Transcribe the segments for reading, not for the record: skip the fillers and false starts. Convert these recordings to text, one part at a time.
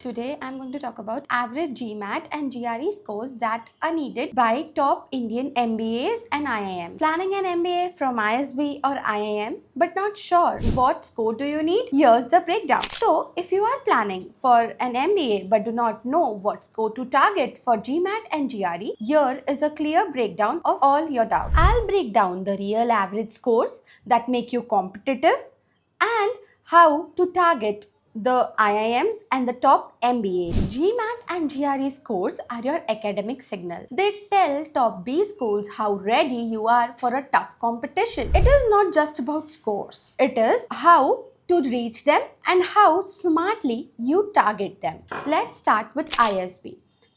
Today I'm going to talk about average GMAT and GRE scores that are needed by top Indian MBAs and IIMs. Planning an MBA from ISB or IIM but not sure what score do you need? Here's the breakdown. So if you are planning for an MBA but do not know what score to target for GMAT and GRE, here is a clear breakdown of all your doubts. I'll break down the real average scores that make you competitive and how to target the IIMs and the top MBAs. GMAT and GRE scores are your academic signal. They tell top B schools how ready you are for a tough competition. It is not just about scores. It is how to reach them and how smartly you target them. Let's start with ISB.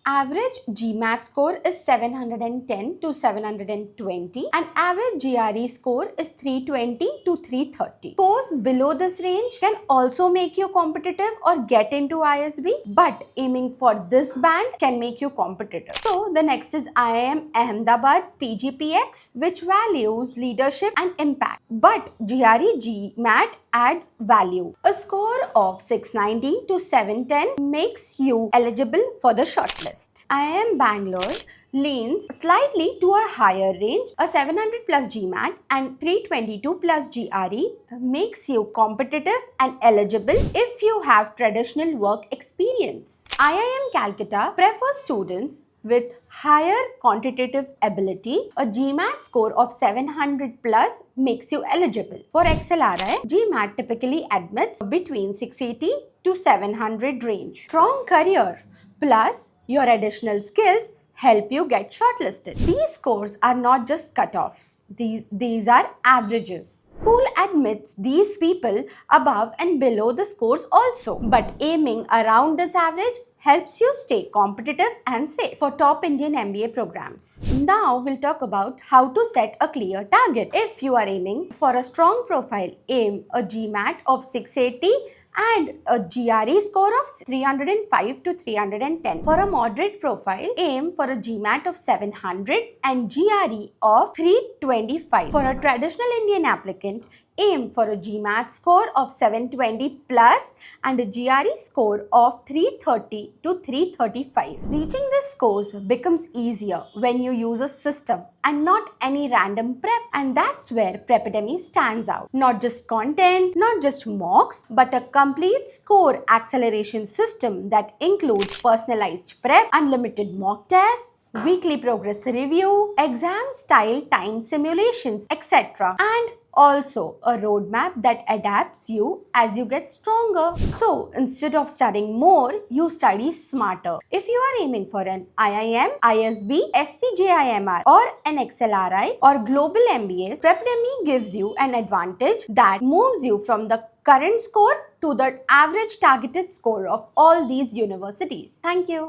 Average GMAT score is 710 to 720 and average GRE score is 320 to 330. Scores below this range can also make you competitive or get into ISB, but aiming for this band can make you competitive. So the next is IIM Ahmedabad PGPX, which values leadership and impact, but GRE GMAT adds value. A score of 690 to 710 makes you eligible for the shortlist. IIM Bangalore leans slightly to a higher range. A 700 plus GMAT and 322 plus GRE makes you competitive and eligible if you have traditional work experience. IIM Calcutta prefers students with higher quantitative ability. A GMAT score of 700 plus makes you eligible. For XLRI, GMAT typically admits between 680 to 700 range. Strong career plus your additional skills help you get shortlisted. These scores are not just cutoffs. These are averages. School admits these people above and below the scores also, but aiming around this average helps you stay competitive and safe for top Indian MBA programs. Now we'll talk about how to set a clear target. If you are aiming for a strong profile, aim a GMAT of 680 and a GRE score of 305 to 310. For a moderate profile, aim for a GMAT of 700 and GRE of 325. For a traditional Indian applicant, aim for a GMAT score of 720 plus and a GRE score of 330 to 335. Reaching these scores becomes easier when you use a system and not any random prep, and that's where Prepidemy stands out. Not just content, not just mocks, but a complete score acceleration system that includes personalized prep, unlimited mock tests, weekly progress review, exam style time simulations, etc. and also a roadmap that adapts you as you get stronger. So instead of studying more, you study smarter. If you are aiming for an IIM, ISB, SPJIMR or an XLRI or global MBAs, Prepidemy gives you an advantage that moves you from the current score to the average targeted score of all these universities. Thank you.